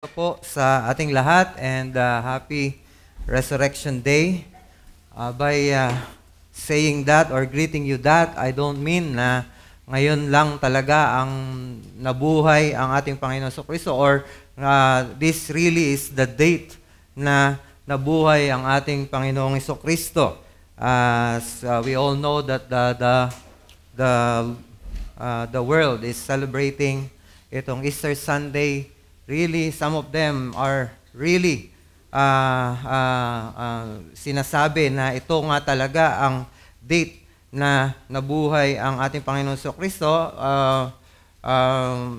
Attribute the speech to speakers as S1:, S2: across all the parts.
S1: Po sa ating lahat and happy Resurrection Day. By saying that or greeting you that, I don't mean na ngayon lang talaga ang nabuhay ang ating Panginoon Jesucristo or this really is the date na nabuhay ang ating Panginoong Jesucristo. As we all know that the world is celebrating itong Easter Sunday. Really, some of them are really sinasabi na ito nga talaga ang date na nabuhay ang ating Panginoon Jesucristo.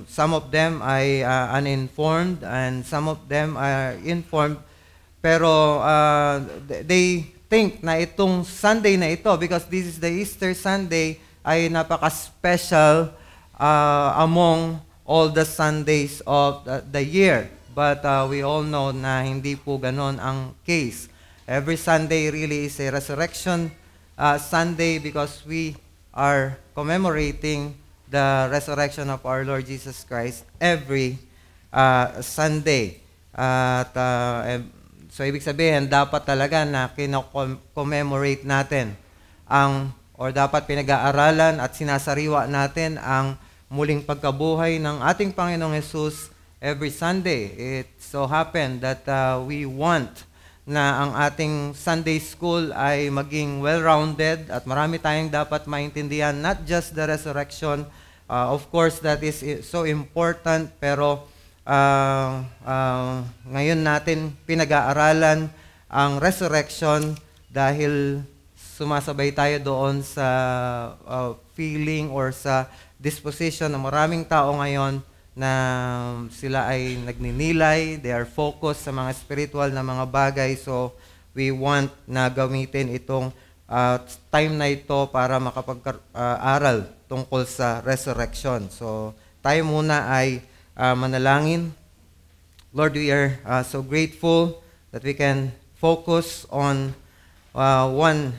S1: Some of them ay uninformed and some of them are informed. Pero they think na itong Sunday na ito, because this is the Easter Sunday, ay napaka-special among all the Sundays of the year. But we all know na hindi po ganon ang case. Every Sunday really is a resurrection Sunday because we are commemorating the resurrection of our Lord Jesus Christ every Sunday. So ibig sabihin, dapat talaga na kino-commemorate natin or dapat pinag-aaralan at sinasariwa natin ang muling pagkabuhay ng ating Panginoong Jesus every Sunday. It so happened that we want na ang ating Sunday school ay maging well-rounded at marami tayong dapat maintindihan, not just the resurrection. Of course, that is so important, pero ngayon natin pinag-aaralan ang resurrection dahil sumasabay tayo doon sa feeling or sa disposition ng maraming tao ngayon na sila ay nagninilay, they are focused sa mga spiritual na mga bagay. So, we want na gamitin itong time na ito para makapag-aral tungkol sa resurrection. So, tayo muna ay manalangin. Lord, we are so grateful that we can focus on one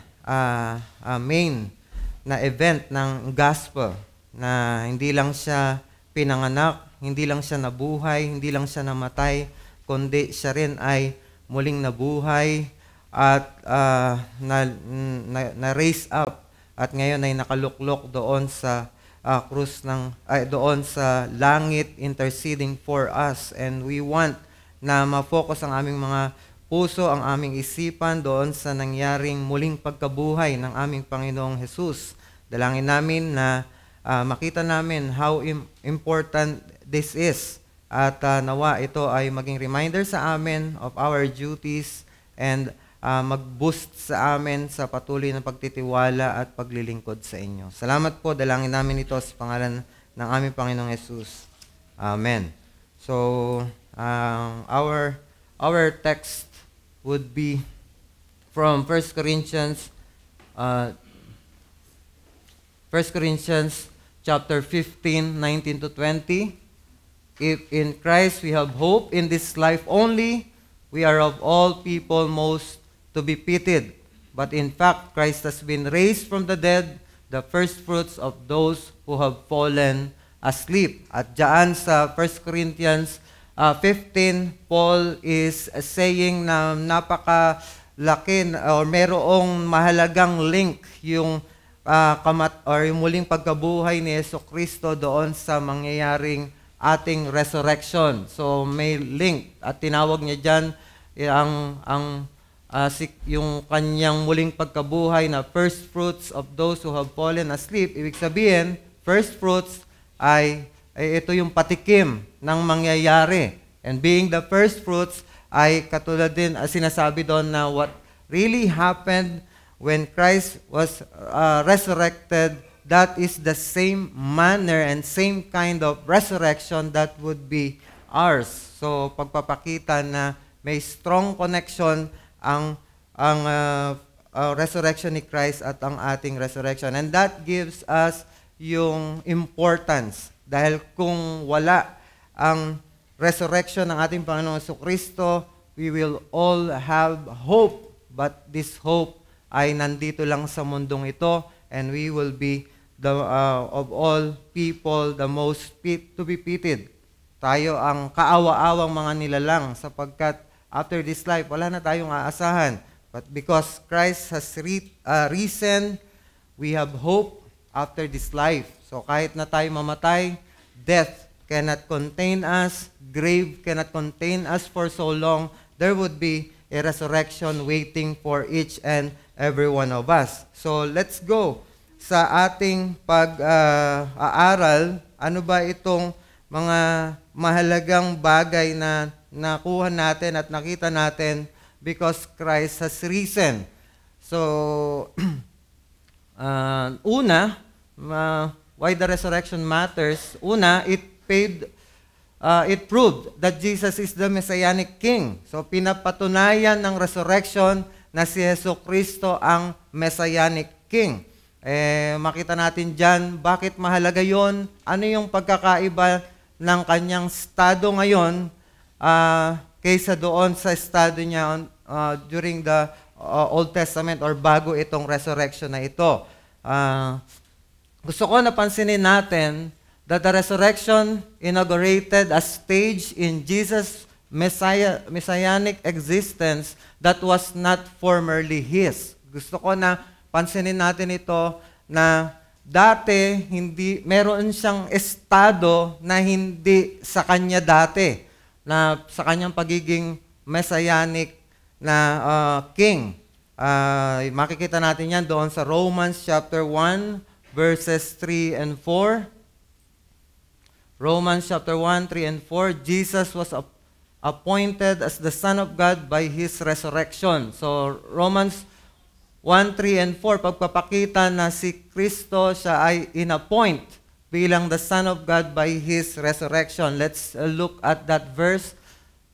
S1: main na event ng gospel, na hindi lang siya pinanganak, hindi lang siya nabuhay, hindi lang siya namatay, kundi siya rin ay muling nabuhay at na-raise up at ngayon ay nakaluklok doon sa krus doon sa langit, interceding for us. And we want na ma-focus ang aming mga puso, ang aming isipan doon sa nangyaring muling pagkabuhay ng aming Panginoong Jesus. Dalangin namin na makita namin how important this is. At nawa ito ay maging reminder sa amin of our duties and mag-boost sa amin sa patuloy na pagtitiwala at paglilingkod sa inyo. Salamat po, dalangin namin ito sa pangalan ng aming Panginoong Jesus. Amen. So, our text would be from 1 Corinthians chapter 15, 19 to 20. If in Christ we have hope in this life only, we are of all people most to be pitied. But in fact, Christ has been raised from the dead, the first fruits of those who have fallen asleep. At dyan sa 1 Corinthians 15, Paul is saying na napakalaki or merong mahalagang link yung yung muling pagkabuhay ni Jesucristo doon sa mangyayaring ating resurrection. So may link at tinawag niya diyan yung kanyang muling pagkabuhay na first fruits of those who have fallen asleep. Ibig sabihin, first fruits ay ito yung patikim ng mangyayari. And being the first fruits ay katulad din sinasabi doon na what really happened when Christ was resurrected, that is the same manner and same kind of resurrection that would be ours. So, pagpapakita na may strong connection ang resurrection ni Christ at ang ating resurrection. And that gives us yung importance. Dahil kung wala ang resurrection ng ating Panginoong Jesucristo, we will all have hope. But this hope ay nandito lang sa mundong ito, and we will be of all people the most to be pitied. tayo ang kaawa-awang mga nilalang sapagkat after this life, wala na tayong aasahan. But because Christ has risen, we have hope after this life. So kahit na tayo mamatay, death cannot contain us, grave cannot contain us for so long. There would be a resurrection waiting for each and every one of us. So let's go sa ating pag-aaral. Ano ba itong mga mahalagang bagay na nakuha natin at nakita natin because Christ has risen. So, why the resurrection matters? Una, it proved that Jesus is the Messianic King. So, pinapatunayan ng resurrection na si Jesucristo ang Messianic King. Makita natin dyan, bakit mahalaga yon? Ano yung pagkakaiba ng kanyang estado ngayon kaysa doon sa estado niya during the Old Testament or bago itong resurrection na ito. Gusto ko napansinin natin that the resurrection inaugurated a stage in Jesus' messianic existence that was not formerly His. Gusto ko na pansinin natin ito na dati, meron siyang estado na hindi sa kanya dati, na sa kanyang pagiging messianic na king. Makikita natin yan doon sa Romans chapter 1, verses 3 and 4. Romans chapter 1, 3 and 4, Jesus was appointed as the Son of God by His resurrection. So, Romans 1, 3, and 4, pagpapakita na si Kristo siya ay in-appoint bilang the Son of God by His resurrection. Let's look at that verse.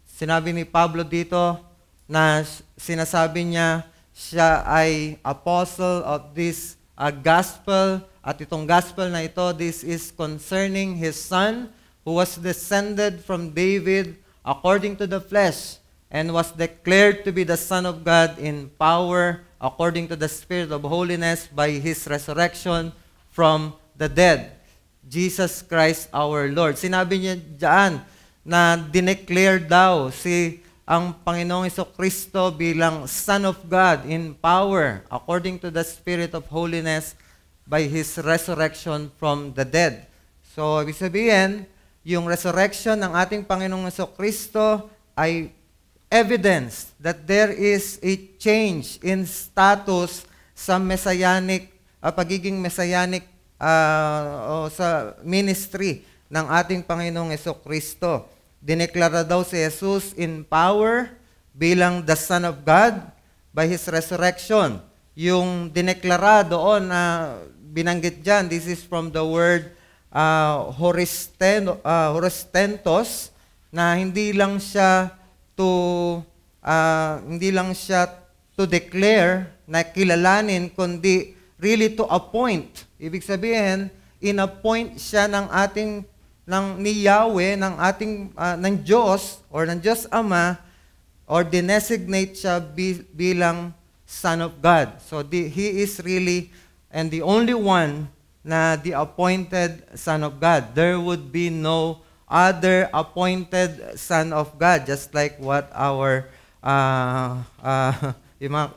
S1: Sinabi ni Pablo dito na sinasabi niya siya ay apostle of this gospel. At itong gospel na ito, this is concerning His Son who was descended from David according to the flesh and was declared to be the Son of God in power according to the Spirit of holiness by His resurrection from the dead. Jesus Christ our Lord. Sinabi niya diyan na dineclare daw ang Panginoong Jesucristo bilang Son of God in power according to the Spirit of holiness by His resurrection from the dead. So, ibig sabihin, yung resurrection ng ating Panginoong Jesucristo ay evidence that there is a change in status sa messianic, pagiging messianic sa ministry ng ating Panginoong Jesucristo. Dineklara daw si Jesus in power bilang the Son of God by His resurrection. Yung dineklara doon na binanggit dyan, this is from the word horistentos, na hindi lang siya to declare, na kilalanin, kundi really to appoint. Ibig sabihin, in-appoint siya ni Yahweh, ng Diyos, or ng Diyos Ama, or dinesignate siya bilang Son of God. So He is really, and the only one na the appointed Son of God. There would be no other appointed Son of God, just like what our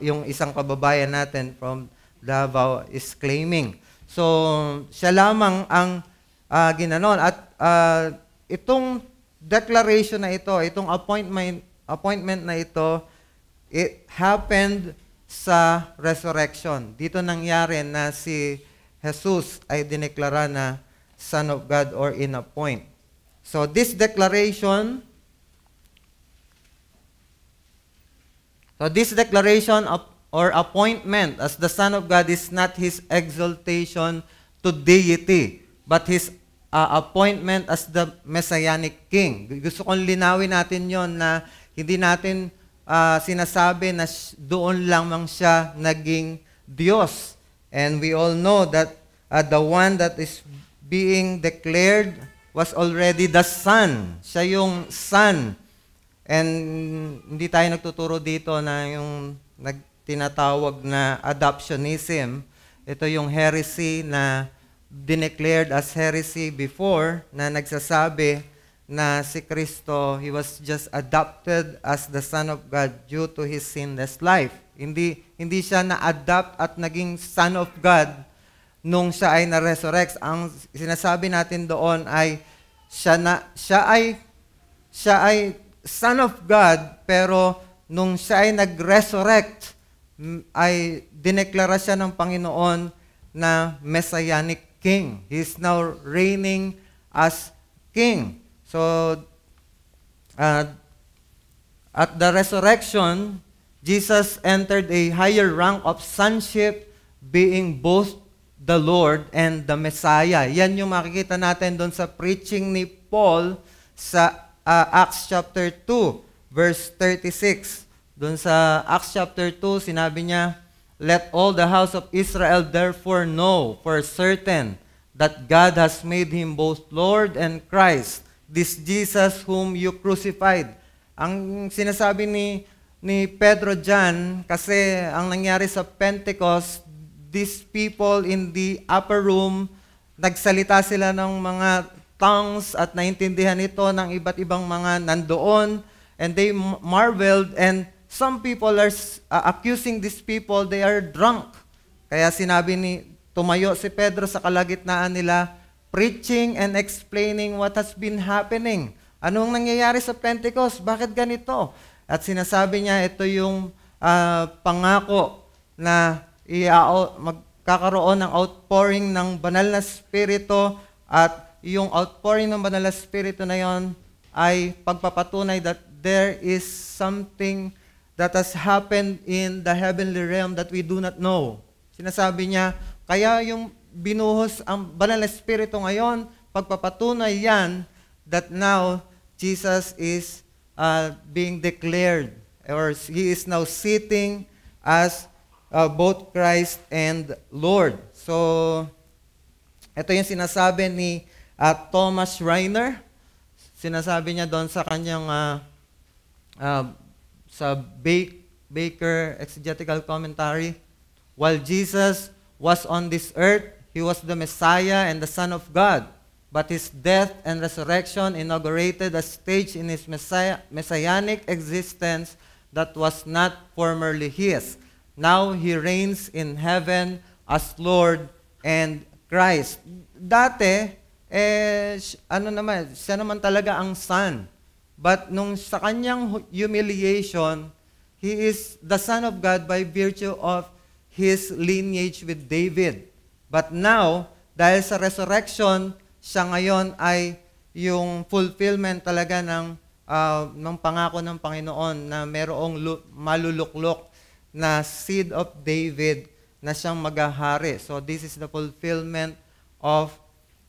S1: yung isang kababayan natin from Davao is claiming. So, siya lamang ang ginanon. At itong declaration na ito, itong appointment na ito, it happened sa resurrection. Dito nangyari na si Jesus ay dineklara na Son of God or in-appoint. So this declaration or appointment as the Son of God is not His exaltation to deity, but His appointment as the Messianic King. Gusto kong linawin natin yon na hindi natin sinasabi na doon lamang siya naging Diyos. And we all know that the one that is being declared was already the Son. Siya yung Son. And hindi tayo nagtuturo dito na yung tinatawag na adoptionism. Ito yung heresy na dineclared as heresy before, na nagsasabi na si Kristo, He was just adopted as the Son of God due to His sinless life. Hindi siya na-adapt at naging Son of God nung siya ay na-resurrect. Ang sinasabi natin doon ay siya ay Son of God, pero nung siya ay nag-resurrect, ay dineklara siya ng Panginoon na Messianic King. He is now reigning as King. So, at the resurrection, Jesus entered a higher rank of sonship, being both the Lord and the Messiah. Yan yung makikita natin doon sa preaching ni Paul sa Acts chapter 2, verse 36. Doon sa Acts chapter 2, sinabi niya, "Let all the house of Israel therefore know for certain that God has made Him both Lord and Christ, this Jesus whom you crucified." Ang sinasabi ni Pedro dyan, kasi ang nangyari sa Pentecost, these people in the upper room, nagsalita sila ng mga tongues at naintindihan ito ng iba't ibang mga nandoon, and they marveled, and some people are accusing these people, they are drunk. Kaya tumayo si Pedro sa kalagitnaan nila, preaching and explaining what has been happening. Anong nangyayari sa Pentecost? Bakit ganito? At sinasabi niya, ito yung pangako na magkakaroon ng outpouring ng banal na spirito, at yung outpouring ng banal na spirito na yon ay pagpapatunay that there is something that has happened in the heavenly realm that we do not know. Sinasabi niya, kaya yung binuhos ang banal na spirito ngayon, pagpapatunay yan that now Jesus is being declared, or He is now sitting as both Christ and Lord. So, ito yung sinasabi ni Thomas Reiner. Sinasabi niya doon sa kanyang sa Baker Exegetical Commentary, while Jesus was on this earth, He was the Messiah and the Son of God. But His death and resurrection inaugurated a stage in His messianic existence that was not formerly His. Now He reigns in heaven as Lord and Christ. Dati, siya naman talaga ang Son. But nung sa kanyang humiliation, He is the Son of God by virtue of His lineage with David. But now, dahil sa resurrection, siya ngayon ay yung fulfillment talaga ng pangako ng Panginoon na merong maluluklok na seed of David na siyang maghahari. So this is the fulfillment of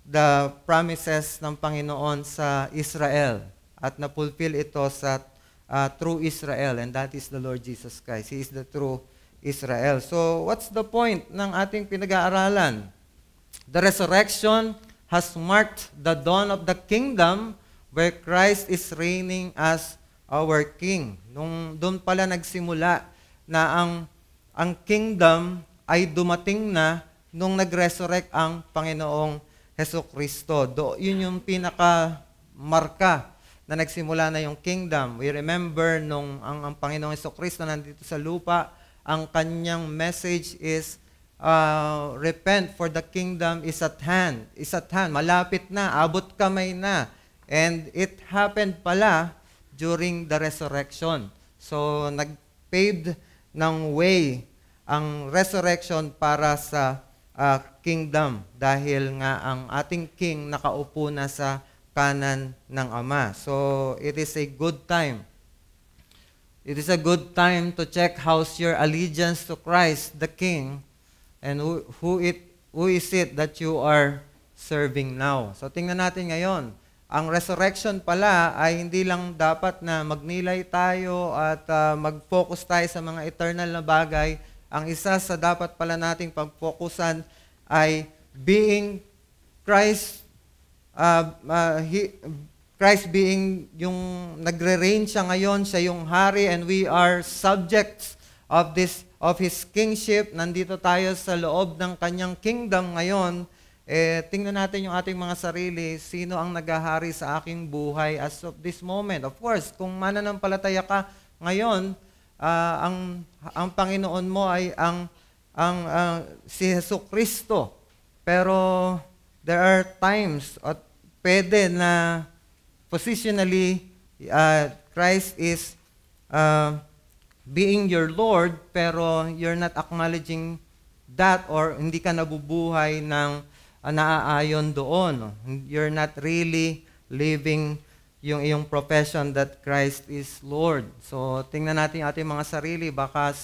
S1: the promises ng Panginoon sa Israel. At na-fulfill ito sa true Israel, and that is the Lord Jesus Christ. He is the true Israel. So what's the point ng ating pinag-aaralan? The resurrection has marked the dawn of the kingdom where Christ is reigning as our King. Doon pala nagsimula na ang kingdom ay dumating na nung nag-resurrect ang Panginoong Hesukristo. Yun yung pinaka-marka na nagsimula na yung kingdom. We remember nung ang Panginoong Hesukristo nandito sa lupa, ang kanyang message is, repent for the kingdom is at hand. Is at hand. Malapit na. Abot kamay na. And it happened pala during the resurrection. So, nag-paved ng way ang resurrection para sa kingdom. Dahil nga ang ating king nakaupo na sa kanan ng Ama. So, it is a good time. It is a good time to check how's your allegiance to Christ, the King, and who is it that you are serving now. So tingnan natin ngayon. Ang resurrection pala ay hindi lang dapat na magnilay tayo at mag-focus tayo sa mga eternal na bagay. Ang isa sa dapat pala nating pag-focusan ay being Christ, Christ being yung nagre-reign siya ngayon, siya yung hari, and we are subjects of His kingship. Nandito tayo sa loob ng kanyang kingdom ngayon, tingnan natin yung ating mga sarili, sino ang naghahari sa aking buhay as of this moment. Of course, kung mananampalataya ka ngayon, ang Panginoon mo ay si Jesucristo. Pero there are times at pwede na positionally Christ is being your Lord, pero you're not acknowledging that, or hindi ka nabubuhay ng naaayon doon. You're not really living yung iyong profession that Christ is Lord. So, tingnan natin ating mga sarili. Baka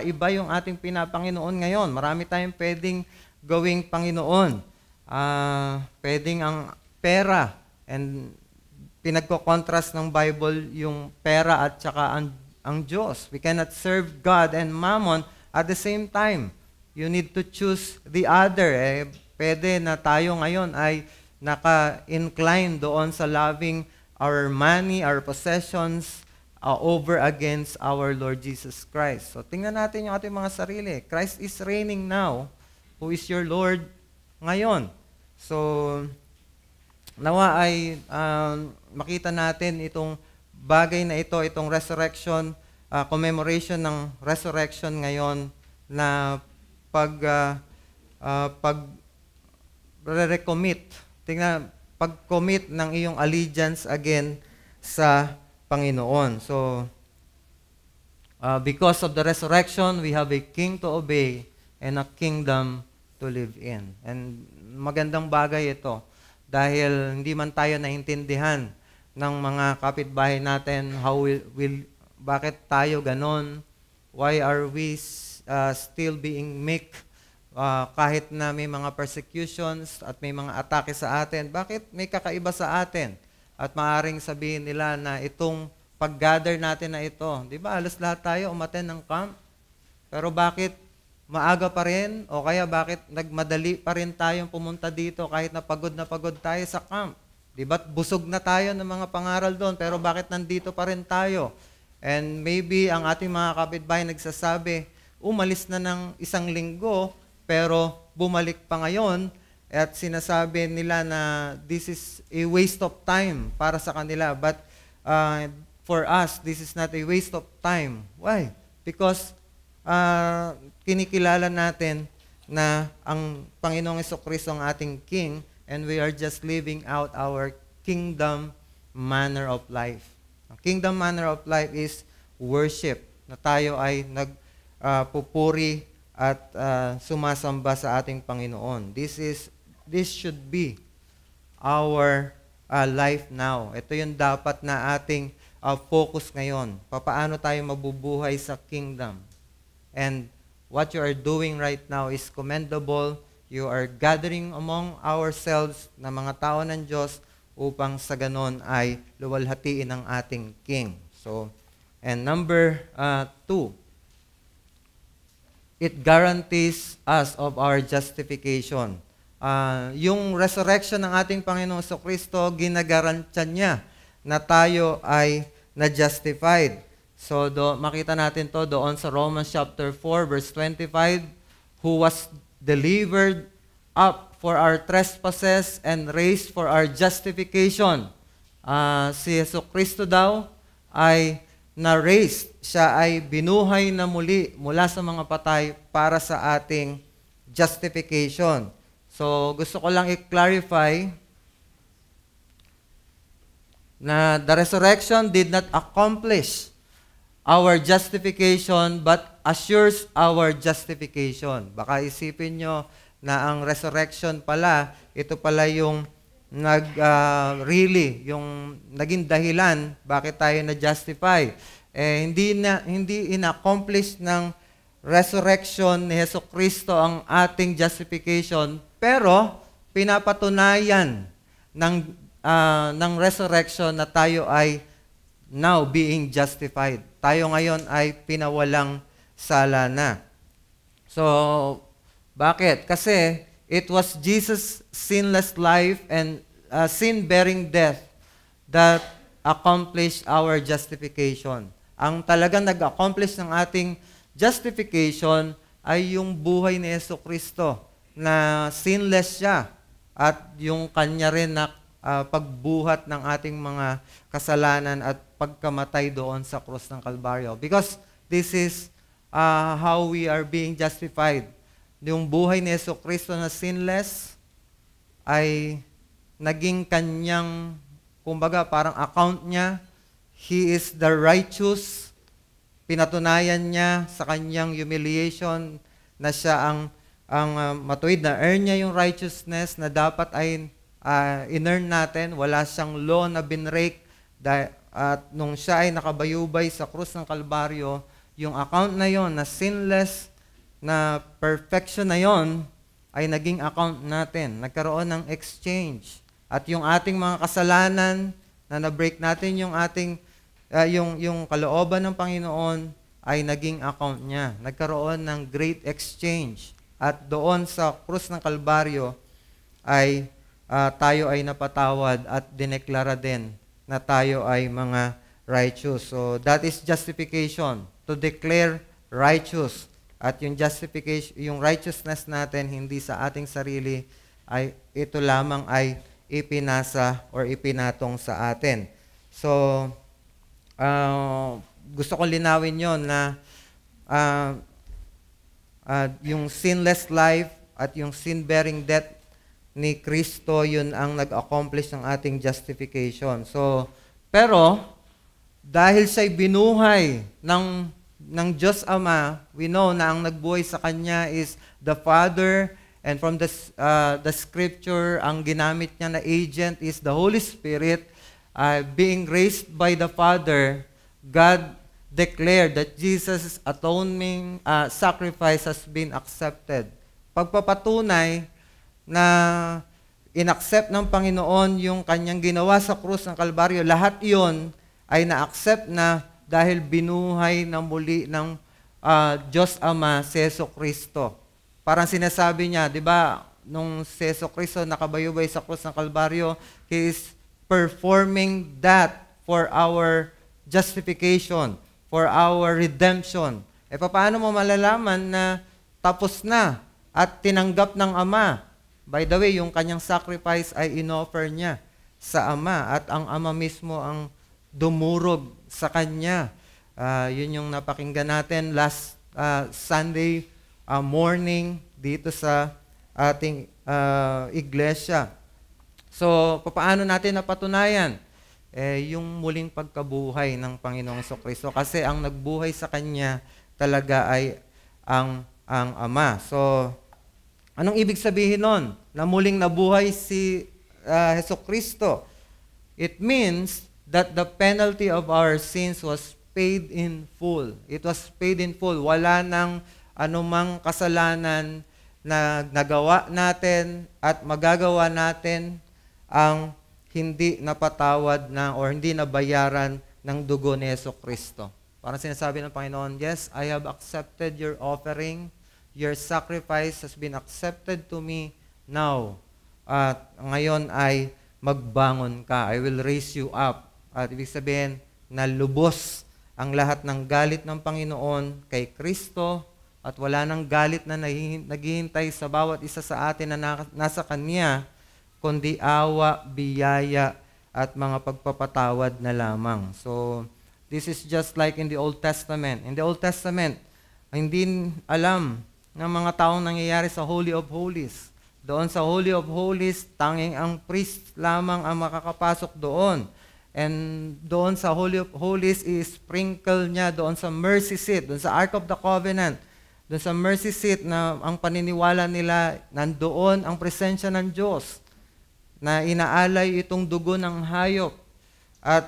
S1: iba yung ating pinapanginoon ngayon. Marami tayong pwedeng gawing Panginoon. Pwedeng ang pera, and pinagko-contrast ng Bible yung pera at saka ang Diyos. We cannot serve God and mammon at the same time. You need to choose the other. Pwede na tayo ngayon ay naka-incline doon sa loving our money, our possessions, over against our Lord Jesus Christ. So, tingnan natin yung ating mga sarili. Christ is reigning now, who is your Lord ngayon. So, nawa ay makita natin itong bagay na ito, itong resurrection, commemoration ng resurrection ngayon, na recommit, pag-commit ng iyong allegiance again sa Panginoon. So, because of the resurrection, we have a king to obey and a kingdom to live in. And magandang bagay ito dahil hindi man tayo naintindihan ng mga kapitbahay natin bakit tayo ganon, why are we still being meek kahit na may mga persecutions at may mga atake sa atin, bakit may kakaiba sa atin? At maaaring sabihin nila na itong pag-gather natin na ito, di ba, halos lahat tayo umattend ng camp, pero bakit maaga pa rin, o kaya bakit nagmadali pa rin tayong pumunta dito kahit na pagod tayo sa camp? Di ba, busog na tayo ng mga pangaral doon, pero bakit nandito pa rin tayo? And maybe ang ating mga kapitbahay nagsasabi, umalis na ng 1 linggo, pero bumalik pa ngayon, at sinasabi nila na this is a waste of time para sa kanila. But for us, this is not a waste of time. Why? Because kinikilala natin na ang Panginoong Jesucristo ang ating King, and we are just living out our kingdom manner of life. Ang kingdom manner of life is worship, na tayo ay nagpupuri at sumasamba sa ating Panginoon. This should be our life now. Ito yung dapat na ating focus ngayon. Paano tayo mabubuhay sa kingdom? And what you are doing right now is commendable. You are gathering among ourselves na mga tao ng Diyos upang sa ganon ay luwalhatiin ang ating King. So, and number 2, it guarantees us of our justification. Yung resurrection ng ating Panginoong Jesucristo, ginagarantiyan niya na tayo ay na-justified. So, makita natin to doon sa Romans chapter 4, verse 25, who was delivered up for our trespasses and raised for our justification. Si Jesucristo daw ay na-raised, siya ay binuhay na muli mula sa mga patay para sa ating justification. So, gusto ko lang i-clarify na the resurrection did not accomplish our justification but assures our justification. Baka isipin nyo na ang resurrection pala, ito pala yung yung naging dahilan bakit tayo na-justify. Hindi in-accomplish ng resurrection ni Jesucristo ang ating justification, pero pinapatunayan ng resurrection na tayo ay now being justified. Tayo ngayon ay pinawalang sala na. So, bakit? Kasi it was Jesus' sinless life and sin-bearing death that accomplished our justification. Ang talagang nag-accomplish ng ating justification ay yung buhay ni Jesucristo. na sinless siya at yung kanya rin na pagbuhat ng ating mga kasalanan at pagkamatay doon sa krus ng Kalbaryo. Because this is how we are being justified. Yung buhay ni Jesucristo na sinless ay naging kanyang, kumbaga parang account niya, He is the righteous. Pinatunayan niya sa kanyang humiliation na siya ang matuwid, na earn niya yung righteousness na dapat ay in-earn natin. Wala siyang law na binrake. At nung siya ay nakabayubay sa krus ng Kalbaryo, yung account na yon na sinless, na perfection na yon, ay naging account natin. Nagkaroon ng exchange. At yung ating mga kasalanan na na-break natin, yung ating yung kalooban ng Panginoon ay naging account niya. Nagkaroon ng great exchange. At doon sa krus ng Kalbaryo ay tayo ay napatawad at dineklara din na tayo ay mga righteous. So that is justification, to declare righteous. At yung justification, yung righteousness natin hindi sa ating sarili, ay ito lamang ay ipinasa or ipinatong sa atin. So gusto kong linawin yon na yung sinless life at yung sin-bearing death ni Kristo, yun ang nag-accomplish ng ating justification. So, pero, dahil siya'y binuhay ng Diyos Ama, we know na ang nagbuhay sa Kanya is the Father, and from the Scripture, ang ginamit niya na agent is the Holy Spirit. Being raised by the Father, God declared that Jesus' atoning sacrifice has been accepted. Pagpapatunay na inaccept ng Panginoon yung kanyang ginawa sa krus ng Kalbaryo, lahat yon ay na-accept na dahil binuhay na muli ng Diyos Ama si Jesucristo. Parang sinasabi niya, di ba, nung si Jesucristo nakabayubay sa krus ng Kalbaryo, He is performing that for our justification, for our redemption. Paano mo malalaman na tapos na at tinanggap ng Ama? By the way, yung kanyang sacrifice ay inoffer niya sa Ama at ang Ama mismo ang dumurog sa kanya. Yun yung napakinggan natin last Sunday morning dito sa ating iglesia. So, paano natin napatunayan? Yung muling pagkabuhay ng Panginoong Jesucristo. Kasi ang nagbuhay sa Kanya talaga ay ang Ama. So, anong ibig sabihin nun? Na muling nabuhay si Jesucristo. It means that the penalty of our sins was paid in full. It was paid in full. Wala nang anumang kasalanan na nagawa natin at magagawa natin ang hindi napatawad na or hindi nabayaran ng dugo ni Jesucristo. Parang sinasabi ng Panginoon, yes, I have accepted your offering. Your sacrifice has been accepted to me now. At ngayon ay magbangon ka. I will raise you up. At ibig sabihin, nalubos ang lahat ng galit ng Panginoon kay Kristo at wala nang galit na naghihintay sa bawat isa sa atin na nasa Kanya, kundi awa, biyaya, at mga pagpapatawad na lamang. So, this is just like in the Old Testament. In the Old Testament, hindi alam ng mga taong nangyayari sa Holy of Holies. Doon sa Holy of Holies, tanging ang priest lamang ang makakapasok doon. And doon sa Holy of Holies, i-sprinkle niya doon sa mercy seat, doon sa Ark of the Covenant, doon sa mercy seat na ang paniniwala nila, nandoon ang presensya ng Diyos na inaalay itong dugo ng hayop. At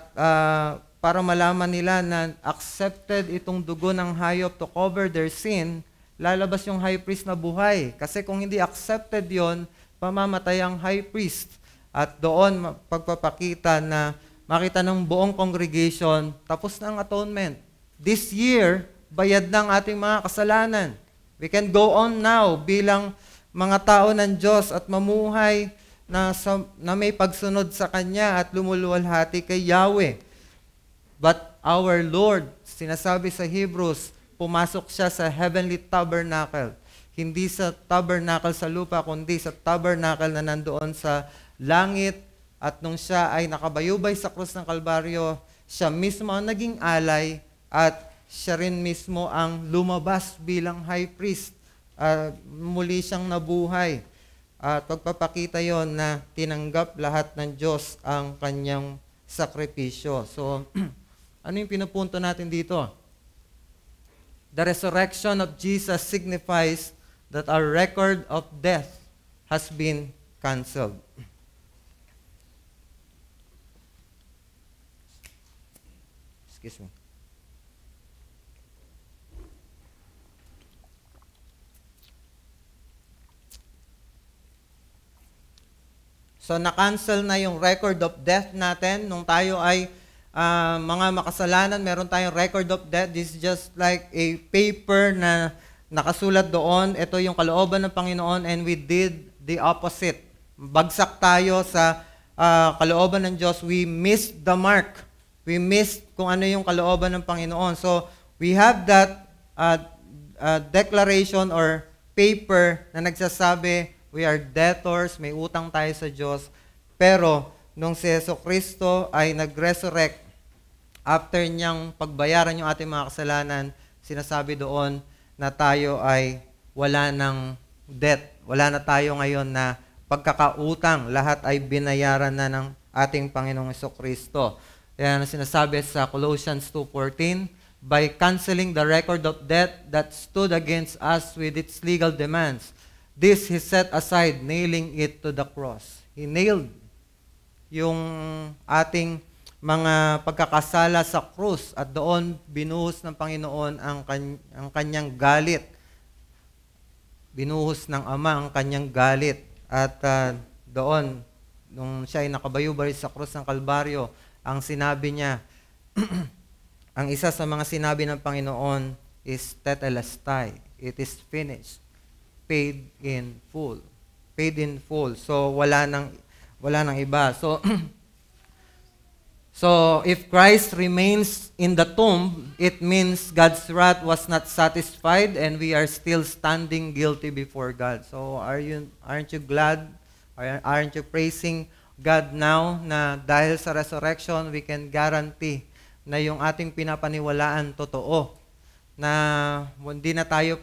S1: para malaman nila na accepted itong dugo ng hayop to cover their sin, lalabas yung high priest na buhay. Kasi kung hindi accepted yon, pamamatay ang high priest. At doon pagpapakita na makita ng buong congregation, tapos na ang atonement. This year, bayad ng ating mga kasalanan. We can go on now bilang mga tao ng Diyos at mamuhay na may pagsunod sa Kanya at lumuluwalhati kay Yahweh. But our Lord, sinasabi sa Hebrews, pumasok siya sa heavenly tabernacle. hindi sa tabernacle sa lupa, kundi sa tabernacle na nandoon sa langit. At nung siya ay nakabayubay sa krus ng Kalbaryo, siya mismo ang naging alay at siya rin mismo ang lumabas bilang high priest. Muli siyang nabuhay. At pagpapakita yon na tinanggap lahat ng Diyos ang kanyang sakripisyo. So, ano yung pinupunto natin dito? The resurrection of Jesus signifies that our record of death has been canceled. Excuse me. So, na-cancel na yung record of death natin. Nung tayo ay mga makasalanan, meron tayong record of death. This is just like a paper na nakasulat doon. Ito yung kalooban ng Panginoon and we did the opposite. Bagsak tayo sa kalooban ng Diyos. We missed the mark. We missed kung ano yung kalooban ng Panginoon. So, we have that declaration or paper na nagsasabi, we are debtors, may utang tayo sa Diyos. Pero, nung si Jesucristo ay nag-resurrect, after niyang pagbayaran yung ating mga kasalanan, sinasabi doon na tayo ay wala ng debt. Wala na tayo ngayon na pagkakautang. Lahat ay binayaran na ng ating Panginoong Jesucristo. Yan ang sinasabi sa Colossians 2:14, by canceling the record of debt that stood against us with its legal demands. This He set aside, nailing it to the cross. He nailed yung ating mga pagkakasala sa krus at doon binuhos ng Panginoon ang kanyang galit. Binuhos ng Ama ang kanyang galit. At doon, nung siya ay nakabayubay sa krus ng Kalbaryo, ang sinabi niya, ang isa sa mga sinabi ng Panginoon is tetelestai. It is finished. Paid in full. Paid in full. So, wala nang iba. So, if Christ remains in the tomb, it means God's wrath was not satisfied and we are still standing guilty before God. So, aren't you glad? Aren't you praising God now na dahil sa resurrection, we can guarantee na yung ating pinapaniwalaan totoo. Na hindi natin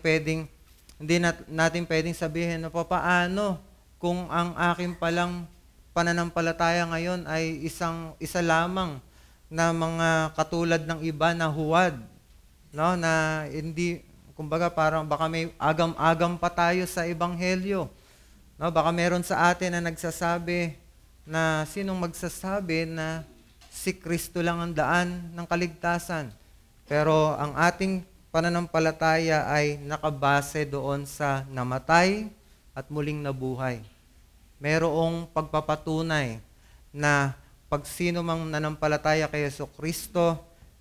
S1: pwedeng sabihin na paano kung ang aking palang pananampalataya ngayon ay isa lamang na mga katulad ng iba na huwad, no? Na hindi, kumbaga parang baka may agam-agam pa tayo sa ebanghelyo, no? Baka meron sa atin na nagsasabi na sinong magsasabi na si Kristo lang ang daan ng kaligtasan. Pero ang ating pananampalataya ay nakabase doon sa namatay at muling nabuhay. Merong pagpapatunay na pag sino mang nanampalataya kay Jesucristo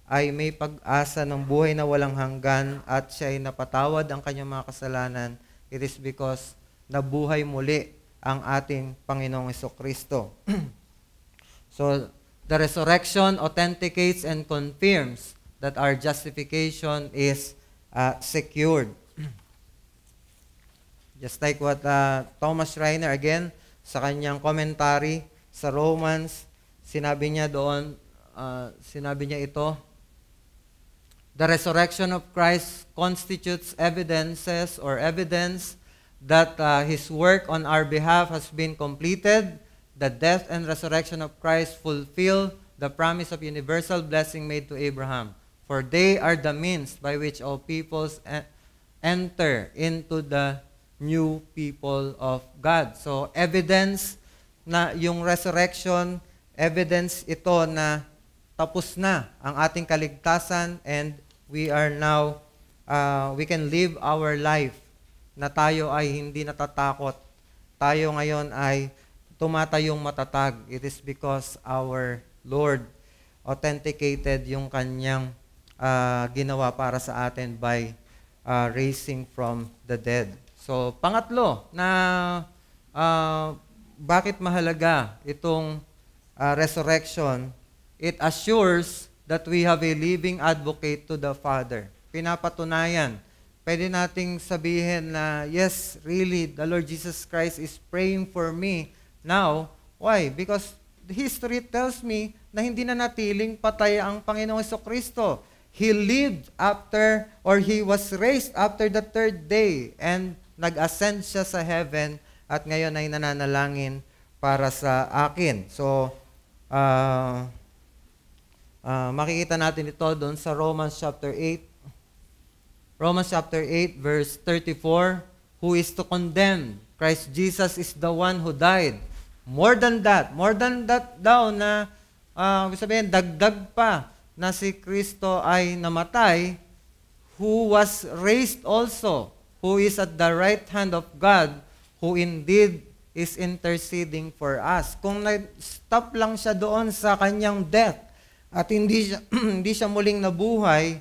S1: ay may pag-asa ng buhay na walang hanggan at siya ay napatawad ang kanyang mga kasalanan. It is because nabuhay muli ang ating Panginoong Jesucristo. So, the resurrection authenticates and confirms that our justification is secured. Just like what Thomas Reiner, again, sa kanyang commentary sa Romans, sinabi niya ito, the resurrection of Christ constitutes evidence that His work on our behalf has been completed. The death and resurrection of Christ fulfill the promise of universal blessing made to Abraham. For they are the means by which all peoples enter into the new people of God. So, evidence na yung resurrection, evidence ito na tapos na ang ating kaligtasan and we are now, we can live our life na tayo ay hindi natatakot. Tayo ngayon ay tumatayong matatag. It is because our Lord authenticated yung kanyang ginawa para sa atin by raising from the dead. So, pangatlo na bakit mahalaga itong resurrection, it assures that we have a living advocate to the Father. Pinapatunayan, pwede nating sabihin na, yes, really, the Lord Jesus Christ is praying for me now. Why? Because history tells me na hindi na natiling patay ang Panginoong Jesucristo. He lived after, or He was raised after the third day, and nag-ascend siya sa heaven, at ngayon ay nananalangin para sa akin. So, makikita natin ito doon sa Romans chapter 8. Romans chapter 8 verse 34, who is to condemn? Christ Jesus is the one who died. More than that daw na, sabihin, dagdag pa na si Kristo ay namatay, who was raised also, who is at the right hand of God, who indeed is interceding for us. Kung nag-stop lang siya doon sa kanyang death, at hindi siya muling nabuhay,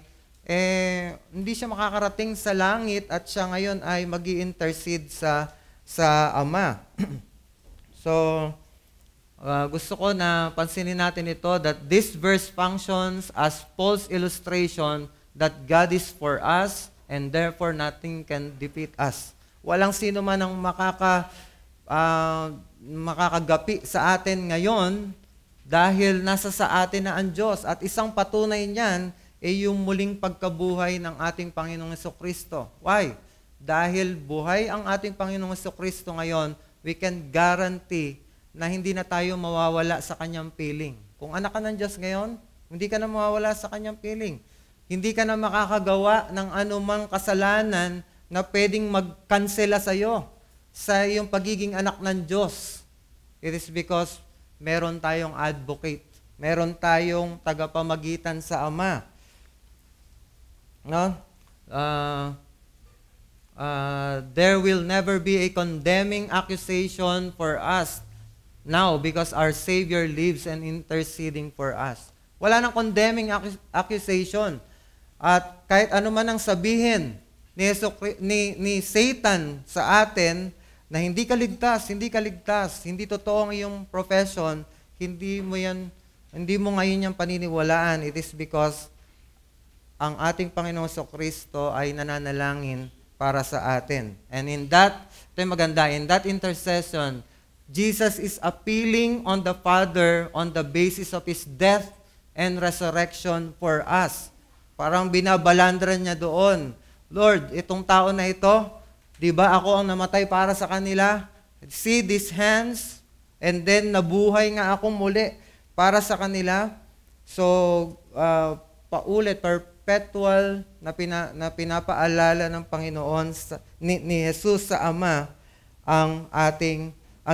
S1: hindi siya makakarating sa langit, at siya ngayon ay magi-intercede sa Ama. So, gusto ko na pansinin natin ito, that this verse functions as Paul's illustration that God is for us, and therefore nothing can defeat us. Walang sino man ang makakagapi sa atin ngayon, dahil nasa sa atin na ang Diyos. At isang patunay niyan ay yung muling pagkabuhay ng ating Panginoong Jesucristo. Why? Dahil buhay ang ating Panginoong Jesucristo ngayon, we can guarantee na hindi na tayo mawawala sa Kanyang piling. Kung anak ka ng Diyos ngayon, hindi ka na mawawala sa Kanyang piling. Hindi ka na makakagawa ng anumang kasalanan na pwedeng magkansela sa iyo, sa iyong pagiging anak ng Diyos. It is because meron tayong advocate, meron tayong tagapamagitan sa Ama. No? There will never be a condemning accusation for us now because our Savior lives and interceding for us. Wala nang condemning accusation. At kahit ano man ang sabihin ni Satan sa atin, na hindi ka ligtas, hindi totoo ang iyong profession, hindi mo ngayon yung paniniwalaan. It is because ang ating Panginoong Jesucristo ay nananalangin para sa atin. And in that, ito yung maganda, in that intercession, Jesus is appealing on the Father on the basis of His death and resurrection for us. Parang binabalandran niya doon, Lord, itong tao na ito, di ba ako ang namatay para sa kanila? See these hands? And then nabuhay nga ako muli para sa kanila. So, perpetual na pinapaalala ng Panginoon ni Jesus sa Ama ang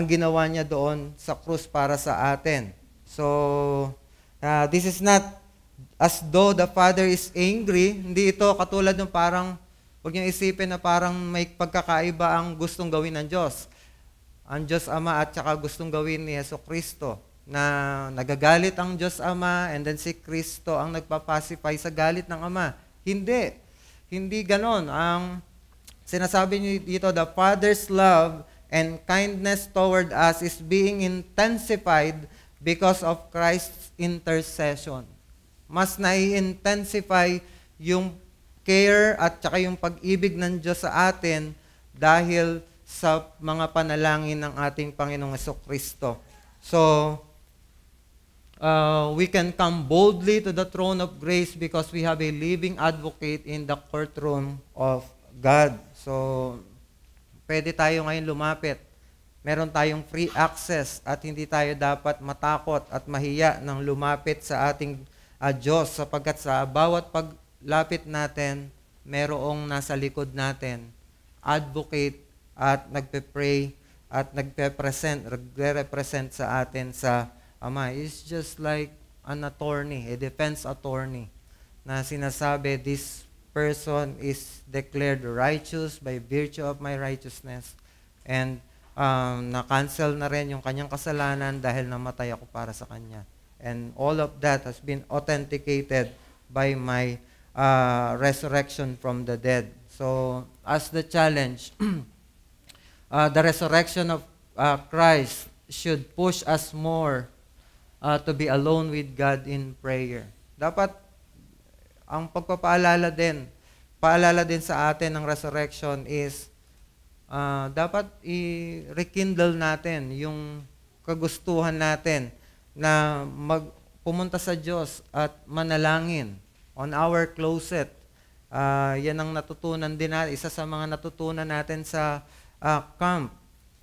S1: ginawa niya doon sa krus para sa atin. So, this is not as though the Father is angry. Hindi ito katulad ng parang, huwag niyong isipin na parang may pagkakaiba ang gustong gawin ng Diyos. Ang Diyos Ama at saka gustong gawin ni Jesucristo, na nagagalit ang Diyos Ama and then si Kristo ang nagpapacify sa galit ng Ama. Hindi. Hindi ganon. Ang sinasabi niyo dito, the Father's love and kindness toward us is being intensified because of Christ's intercession. Mas nai-intensify yung care at saka yung pag-ibig ng Diyos sa atin dahil sa mga panalangin ng ating Panginoong Jesucristo. So, we can come boldly to the throne of grace because we have a living advocate in the courtroom of God. So, pwede tayo ngayon lumapit. Meron tayong free access at hindi tayo dapat matakot at mahiya ng lumapit sa ating Diyos, sapagkat sa bawat paglapit natin, merong nasa likod natin, advocate at nagpe-pray at nagre-represent sa atin sa Ama. It's just like an attorney, a defense attorney, na sinasabi, this person is declared righteous by virtue of my righteousness, and na-cancel na rin yung kanyang kasalanan dahil namatay ako para sa kanya. And all of that has been authenticated by my resurrection from the dead. So, as the challenge, the resurrection of Christ should push us more to be alone with God in prayer. Dapat, ang pagpapaalala din, paalala din sa atin ng resurrection is dapat i-rekindle natin yung kagustuhan natin na pumunta sa Diyos at manalangin on our closet. Yan ang natutunan din natin, isa sa mga natutunan natin sa camp,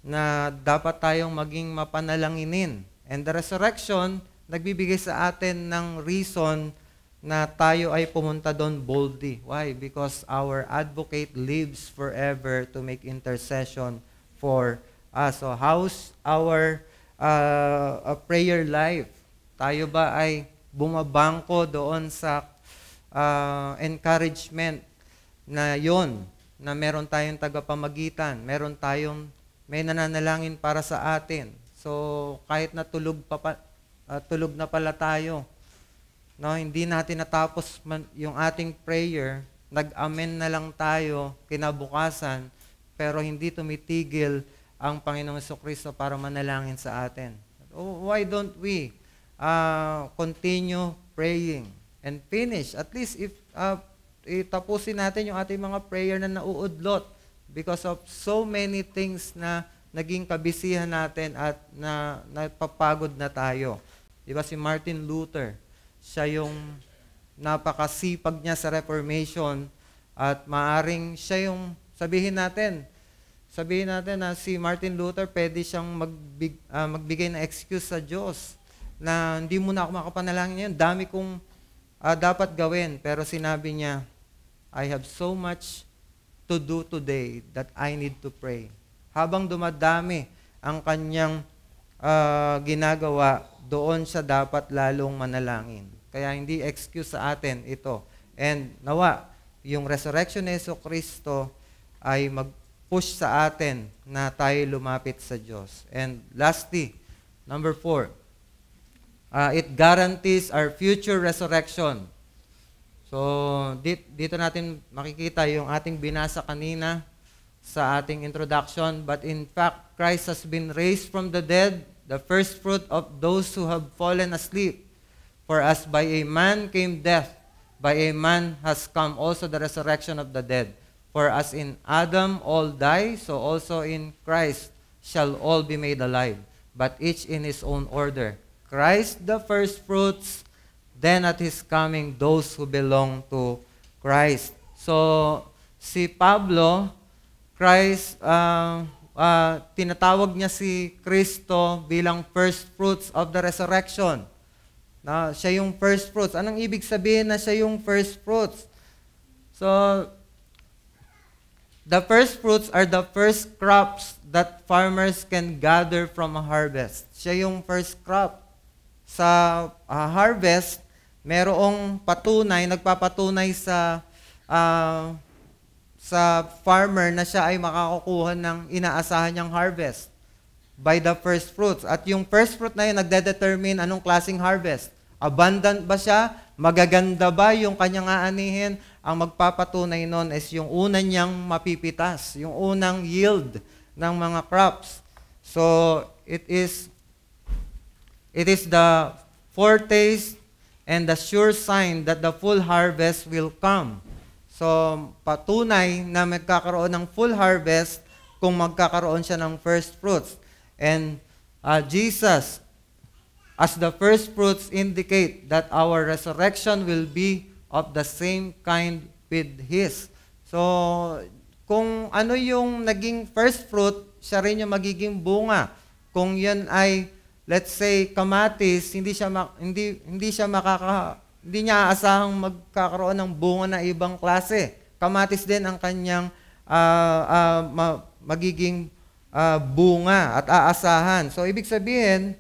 S1: na dapat tayong maging mapanalanginin. And the resurrection, nagbibigay sa atin ng reason na tayo ay pumunta doon boldly. Why? Because our advocate lives forever to make intercession for us. So how's our prayer life? Tayo ba ay bumabangko doon sa encouragement na yon, na meron tayong tagapamagitan, may nananalangin para sa atin. So kahit na tulog na pala tayo, no, hindi natin natapos yung ating prayer, nag-amen na lang tayo kinabukasan, pero hindi tumitigil ang Panginoong Jesucristo para manalangin sa atin. Why don't we continue praying and finish? At least if itapusin natin yung ating mga prayer na nauudlot because of so many things na naging kabisihan natin at napapagod na tayo. Diba si Martin Luther, siya yung napakasipag niya sa Reformation at maaring siya yung sabihin natin na si Martin Luther pwede siyang magbigay ng excuse sa Diyos na hindi mo na ako makapanalangin ngayon, dami kong dapat gawin, pero sinabi niya, I have so much to do today that I need to pray. Habang dumadami ang kanyang ginagawa, doon siya dapat lalong manalangin. Kaya hindi excuse sa atin ito. And nawa, yung resurrection ni Jesucristo ay mag-push sa atin na tayo lumapit sa Diyos. And lastly, number 4, it guarantees our future resurrection. So, dito natin makikita yung ating binasa kanina sa ating introduction. But in fact, Christ has been raised from the dead, the first fruit of those who have fallen asleep. For as by a man came death, by a man has come also the resurrection of the dead. For as in Adam all die, so also in Christ shall all be made alive, but each in his own order. Christ the first fruits, then at His coming, those who belong to Christ. So, si Pablo, Christ, tinatawag niya si Kristo bilang first fruits of the resurrection. Na siya yung first fruits. Anong ibig sabihin na siya yung first fruits? So, the first fruits are the first crops that farmers can gather from a harvest. Siya yung first crop. Sa harvest, merong patunay, nagpapatunay sa farmer na siya ay makakakuha ng inaasahan niyang harvest by the first fruits. At yung first fruit na yun, nagdedetermine anong klaseng harvest. Abundant ba siya? Magaganda ba yung kanyang aanihin? Ang magpapatunay nun is yung unang niyang mapipitas, yung unang yield ng mga crops. So, it is the foretaste and the sure sign that the full harvest will come. So, patunay na magkakaroon ng full harvest kung magkakaroon siya ng first fruits. And Jesus, as the first fruits, indicate that our resurrection will be of the same kind with His. So, kung ano yung naging first fruit, siya rin yung magiging bunga. Kung yan ay, let's say, kamatis, hindi niya aasahang magkakaroon ng bunga na ibang klase. Kamatis din ang kanyang magiging bunga at aasahan. So, ibig sabihin,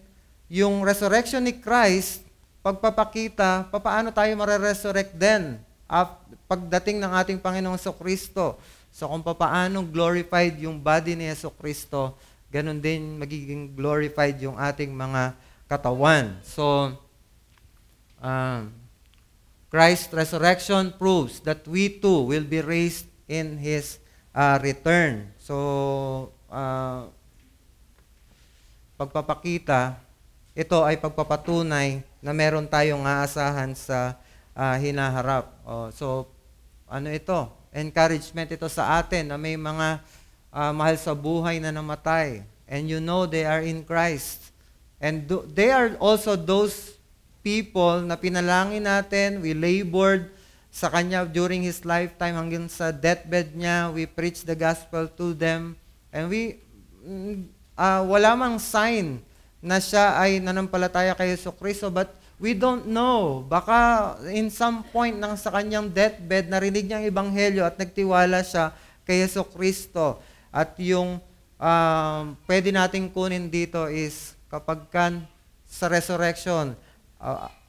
S1: yung resurrection ni Christ, pagpapakita, paano tayo mare-resurrect din pagdating ng ating Panginoong Jesucristo. So, kung paano glorified yung body ni Jesucristo, ganun din magiging glorified yung ating mga katawan. So, Christ's resurrection proves that we too will be raised in His return. So, pagpapakita, ito ay pagpapatunay na meron tayong aasahan sa hinaharap. So, encouragement ito sa atin na may mga mahal sa buhay na namatay. And you know they are in Christ. And they are also those people na pinalangin natin, we labored sa Kanya during His lifetime hanggang sa deathbed niya, we preached the gospel to them. And wala mang sign na siya ay nanampalataya kay Jesucristo, but we don't know. Baka in some point nang sa kanyang deathbed, narinig niya ang ebanghelyo at nagtiwala siya kay Jesucristo. At yung pwede nating kunin dito is kapag sa resurrection,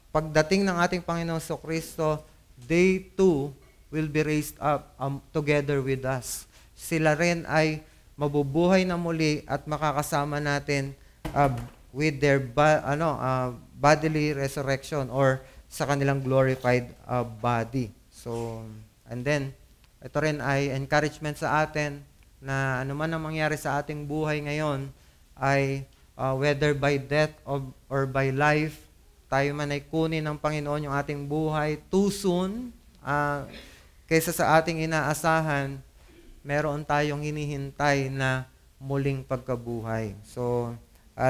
S1: pagdating ng ating Panginoong Jesucristo, they too will be raised up together with us. Sila rin ay mabubuhay na muli at makakasama natin with their bodily resurrection or sa kanilang glorified body. So, and then, ito rin ay encouragement sa atin na anuman ang mangyari sa ating buhay ngayon ay whether by death or by life, tayo man ay kunin ng Panginoon yung ating buhay too soon, kaysa sa ating inaasahan, meron tayong hinihintay na muling pagkabuhay. So,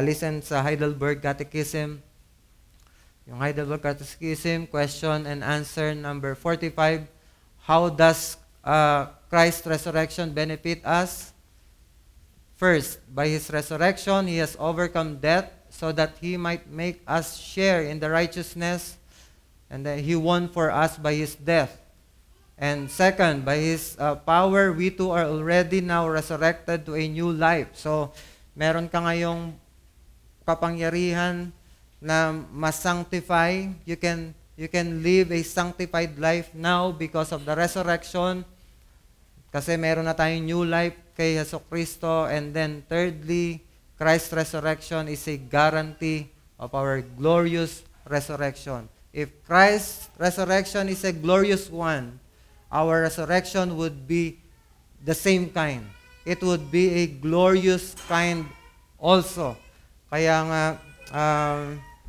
S1: listen sa Heidelberg Catechism. Yung Heidelberg Catechism, question and answer number 45. How does Christ's resurrection benefit us? First, by His resurrection, He has overcome death so that He might make us share in the righteousness and that He won for us by His death. And second, by His power, we too are already now resurrected to a new life. So, meron ka ngayong kapangyarihan na ma-sanctify. You can live a sanctified life now because of the resurrection. Kasi meron na tayong new life kay Jesucristo. And then thirdly, Christ's resurrection is a guarantee of our glorious resurrection. If Christ's resurrection is a glorious one, our resurrection would be the same kind. It would be a glorious kind also. Kaya nga,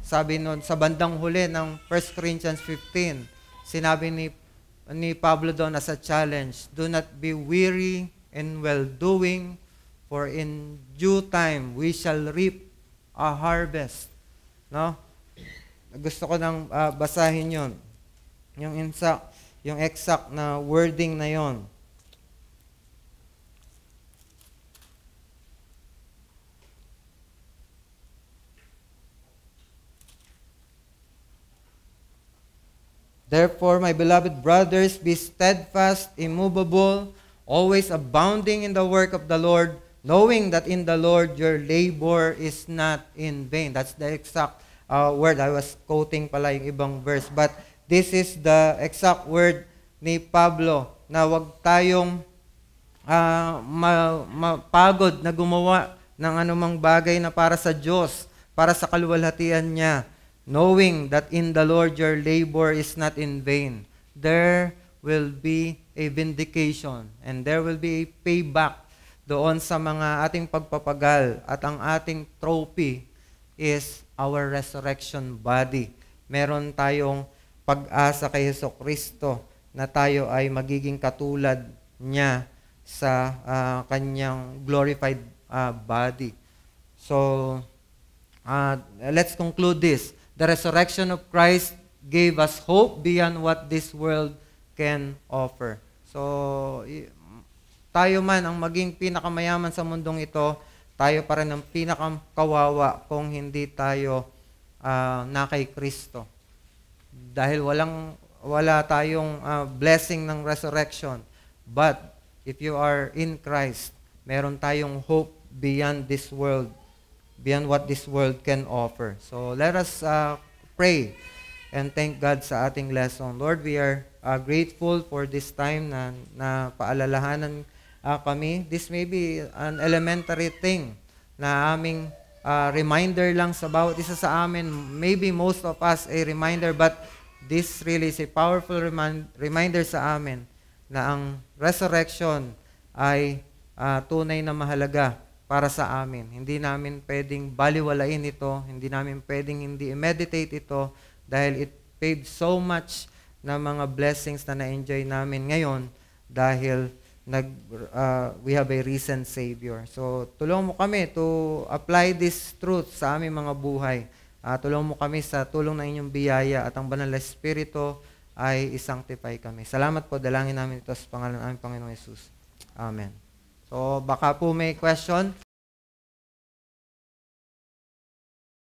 S1: sabi nun, sa bandang huli ng 1 Corinthians 15, sinabi ni Pablo doon as a challenge, do not be weary in well-doing, for in due time we shall reap a harvest. No? Gusto ko nang basahin yon. Yung exact na wording na yon. Therefore, my beloved brothers, be steadfast, immovable, always abounding in the work of the Lord, knowing that in the Lord your labor is not in vain. That's the exact word. I was quoting pala yung ibang verse. But this is the exact word ni Pablo na wag tayong mapagod na gumawa ng anumang bagay na para sa Diyos, para sa kaluwalhatian niya. Knowing that in the Lord your labor is not in vain. There will be a vindication and there will be a payback doon sa mga ating pagpapagal at ang ating trophy is our resurrection body. Meron tayong pag-asa kay Jesucristo na tayo ay magiging katulad niya sa kanyang glorified body. So, let's conclude this. The resurrection of Christ gave us hope beyond what this world can offer. So, tayo man ang maging pinakamayaman sa mundong ito, tayo pa rin ang pinakakawawa kung hindi tayo na kay Kristo. Dahil wala tayong blessing ng resurrection. But, if you are in Christ, meron tayong hope beyond this world, beyond what this world can offer. So, let us pray and thank God sa ating lesson. Lord, we are grateful for this time na paalalahanan kami. This may be an elementary thing na aming reminder lang sa bawat isa sa amin. Maybe most of us a reminder, but this really is a powerful reminder sa amin na ang resurrection ay tunay na mahalaga para sa amin. Hindi namin pwedeng baliwalain ito, hindi namin pwedeng hindi i-meditate ito dahil it paid so much na mga blessings na na-enjoy namin ngayon dahil we have a recent Savior. So, tulungan mo kami to apply this truth sa aming mga buhay. Tulungan mo kami sa tulong ng inyong biyaya at ang banal na Espiritu ay isanctify kami. Salamat po, dalangin namin ito sa pangalan ng aming Panginoong Yesus. Amen. So, baka po may question.